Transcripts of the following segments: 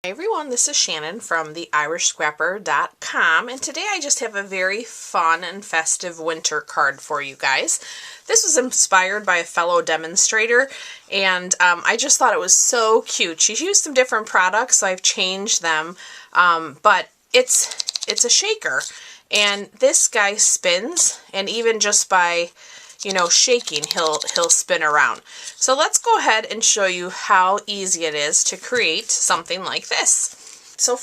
Hi everyone, this is Shannon from theirishscrapper.com, and today I just have a very fun and festive winter card for you guys. This was inspired by a fellow demonstrator, and I just thought it was so cute. She's used some different products, so I've changed them, but it's a shaker, and this guy spins, and even just by shaking, he'll spin around. So let's go ahead and show you how easy it is to create something like this. So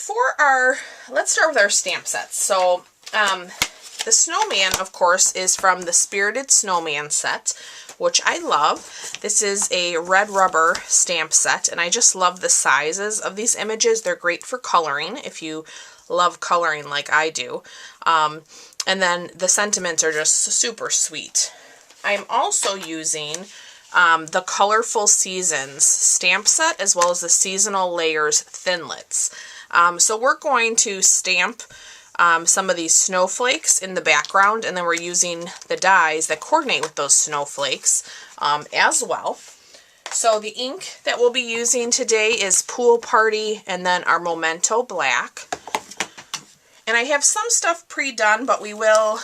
let's start with our stamp sets. So the snowman, of course, is from the Spirited Snowman set, which I love. This is a red rubber stamp set, and I just love the sizes of these images. They're great for coloring if you love coloring like I do. And then the sentiments are just super sweet. I'm also using the Colorful Seasons stamp set as well as the Seasonal Layers Thinlits. So we're going to stamp some of these snowflakes in the background, and then we're using the dies that coordinate with those snowflakes as well. So the ink that we'll be using today is Pool Party and then our Memento Black. And I have some stuff pre-done, but we will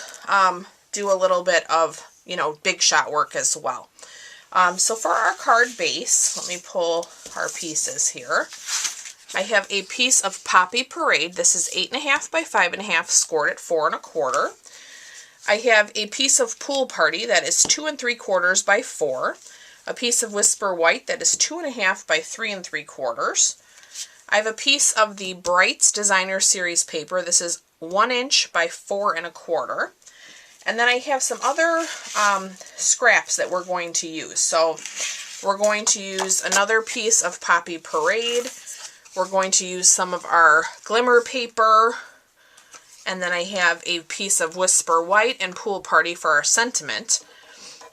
do a little bit of big shot work as well. So for our card base, let me pull our pieces here. I have a piece of Poppy Parade. This is 8.5 by 5.5, scored at 4 1/4. I have a piece of Pool Party that is 2 3/4 by 4. A piece of Whisper White that is 2.5 by 3 3/4. I have a piece of the Brights Designer Series paper. This is 1 inch by 4 1/4. And then I have some other scraps that we're going to use. So we're going to use another piece of Poppy Parade. We're going to use some of our glimmer paper. And then I have a piece of Whisper White and Pool Party for our sentiment.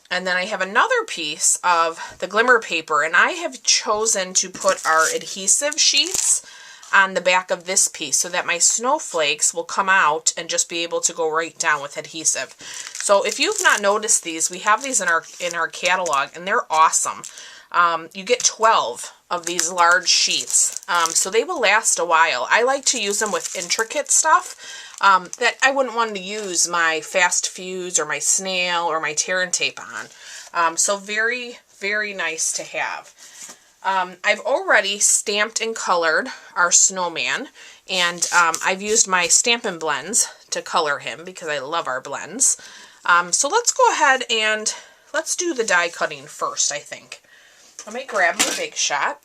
And then I have another piece of the glimmer paper. And I have chosen to put our adhesive sheets on the back of this piece so that my snowflakes will come out and just be able to go right down with adhesive. So if you've not noticed these, we have these in our catalog, and they're awesome. You get 12 of these large sheets, so they will last a while. I like to use them with intricate stuff that I wouldn't want to use my Fast Fuse or my snail or my tear and tape on. So very, very nice to have. I've already stamped and colored our snowman, and I've used my Stampin' Blends to color him because I love our blends. So let's go ahead and let's do the die cutting first, I think. Let me grab my Big Shot.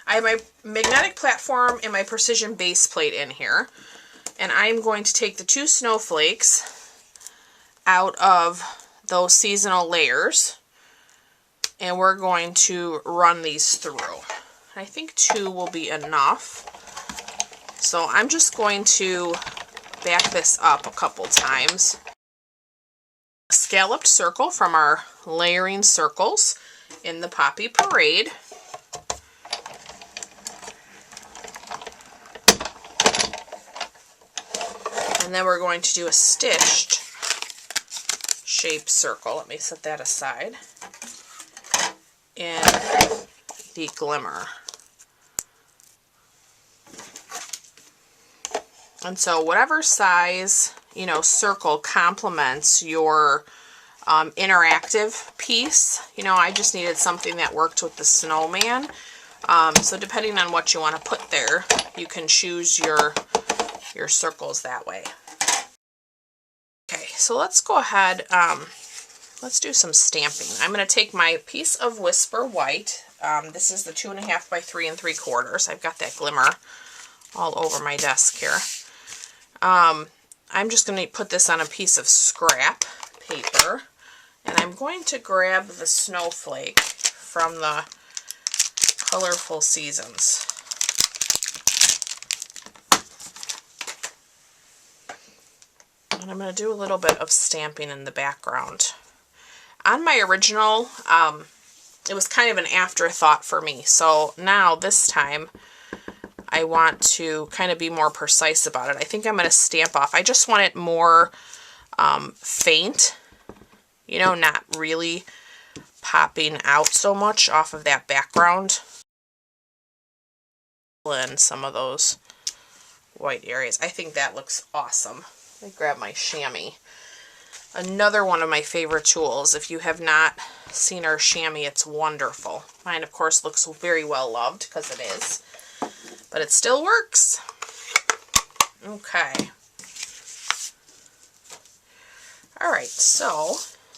I have my magnetic platform and my precision base plate in here, and I'm going to take the 2 snowflakes out of those seasonal layers, and we're going to run these through. I think 2 will be enough. So I'm just going to back this up a couple times. A scalloped circle from our layering circles in the Poppy Parade. And then we're going to do a stitched shape circle. Let me set that aside. In the glimmer. And so whatever size, circle complements your interactive piece. I just needed something that worked with the snowman. So depending on what you want to put there, you can choose your circles that way. Okay, so let's go ahead. Let's do some stamping. I'm going to take my piece of Whisper White. This is the 2.5 by 3 3/4. I've got that glimmer all over my desk here. I'm just going to put this on a piece of scrap paper, and I'm going to grab the snowflake from the Colorful Seasons. And I'm going to do a little bit of stamping in the background. On my original, it was kind of an afterthought for me. So now, this time, I want to kind of be more precise about it. I think I'm going to stamp off. I just want it more faint, not really popping out so much off of that background. in some of those white areas. I think that looks awesome. Let me grab my chamois. Another one of my favorite tools. If you have not seen our chamois, it's wonderful. Mine, of course, looks very well loved because it is, but it still works. Okay. All right, so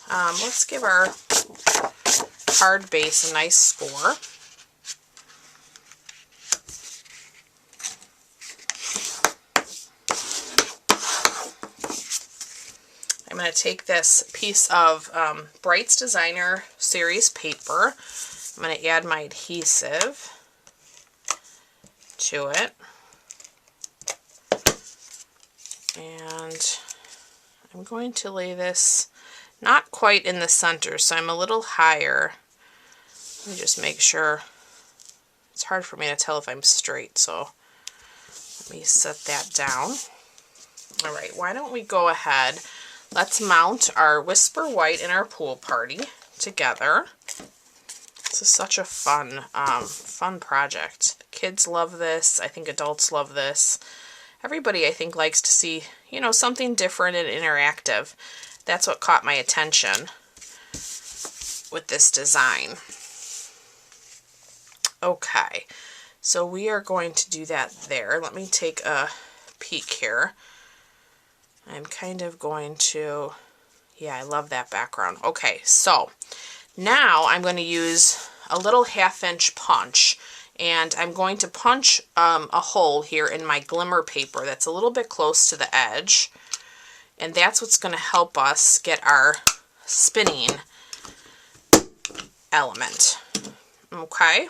let's give our card base a nice score. I'm going to take this piece of Bright's Designer Series paper. I'm going to add my adhesive to it. And I'm going to lay this not quite in the center, so I'm a little higher. Let me just make sure. It's hard for me to tell if I'm straight, so let me set that down. All right, why don't we go ahead. Let's mount our Whisper White and our Pool Party together. This is such a fun, fun project. Kids love this. I think adults love this. Everybody, I think, likes to see, you know, something different and interactive. That's what caught my attention with this design. Okay, so we are going to do that there. Let me take a peek here. I'm kind of going to, yeah, I love that background. Okay, so now I'm going to use a little 1/2-inch punch, and I'm going to punch a hole here in my glimmer paper that's a little bit close to the edge, and that's what's going to help us get our spinning element. Okay.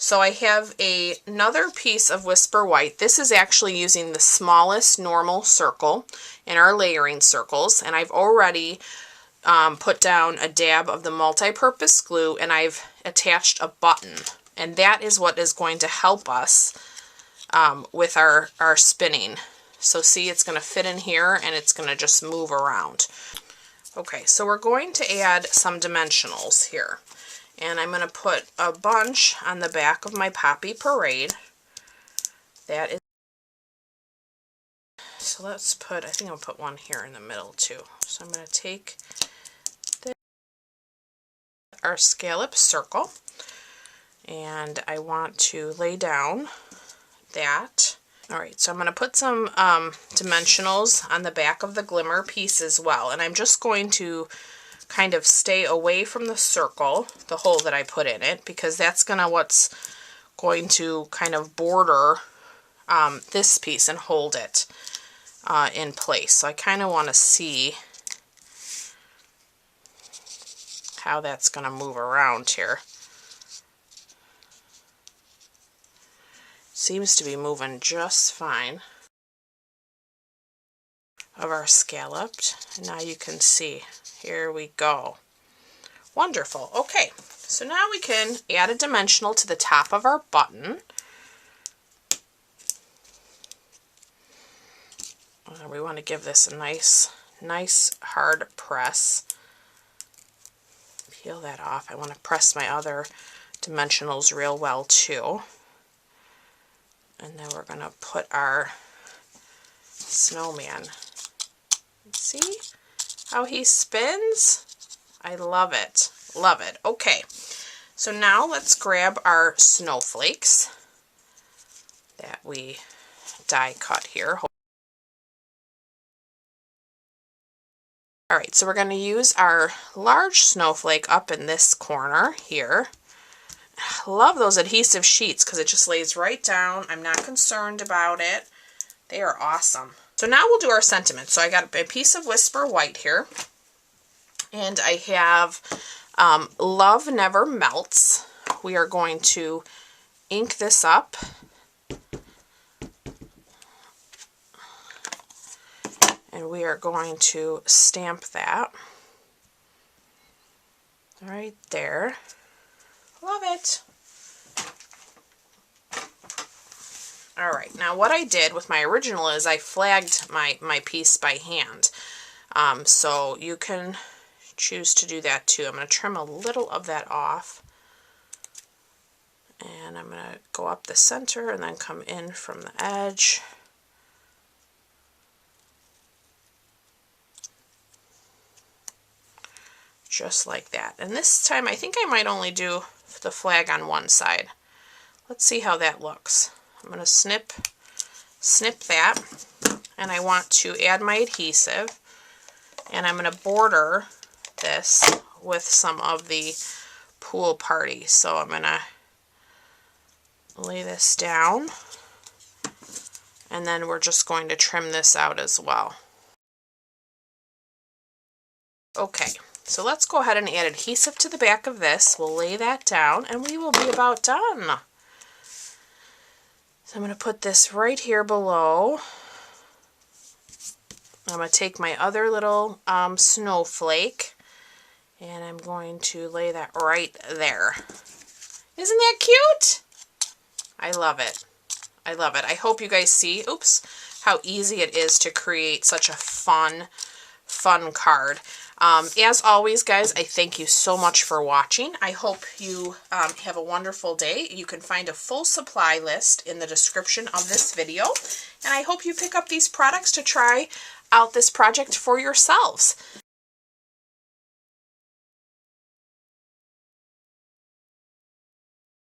So I have another piece of Whisper White. This is actually using the smallest normal circle in our layering circles, and I've already put down a dab of the multipurpose glue, and I've attached a button, and that is what is going to help us with our spinning. So see, it's going to fit in here, and it's going to just move around. Okay, so we're going to add some dimensionals here. And I'm going to put a bunch on the back of my Poppy Parade. That is, so let's put, I think I'll put one here in the middle too. So I'm going to take our scallop circle, and I want to lay down that. Alright, so I'm going to put some dimensionals on the back of the glimmer piece as well. And I'm just going to kind of stay away from the circle, the hole that I put in it, because that's what's going to kind of border this piece and hold it in place. So I kind of want to see how that's going to move around here. Seems to be moving just fine. Of our scalloped, and now you can see. Here we go. Wonderful. Okay, so now we can add a dimensional to the top of our button. We want to give this a nice hard press. Peel that off. I want to press my other dimensionals real well too. And then we're going to put our snowman. See how he spins? I love it. Love it. Okay, so now let's grab our snowflakes that we die cut here. Alright, so we're going to use our large snowflake up in this corner here. I love those adhesive sheets because it just lays right down. I'm not concerned about it. They are awesome. So now we'll do our sentiment. So I got a piece of Whisper White here, and I have Love Never Melts. We are going to ink this up. And we are going to stamp that right there. Love it. Alright, now what I did with my original is I flagged my piece by hand. So you can choose to do that too. I'm going to trim a little of that off. And I'm going to go up the center and then come in from the edge. Just like that. And this time I think I might only do the flag on one side. Let's see how that looks. I'm going to snip that, and I want to add my adhesive, and I'm going to border this with some of the pool party. So I'm going to lay this down, and then we're just going to trim this out as well. Okay, so let's go ahead and add adhesive to the back of this. We'll lay that down, and we will be about done. So I'm going to put this right here below. I'm going to take my other little snowflake, and I'm going to lay that right there. Isn't that cute? I love it. I love it. I hope you guys see, oops, how easy it is to create such a fun card. As always, guys, I thank you so much for watching. I hope you have a wonderful day. You can find a full supply list in the description of this video, and I hope you pick up these products to try out this project for yourselves.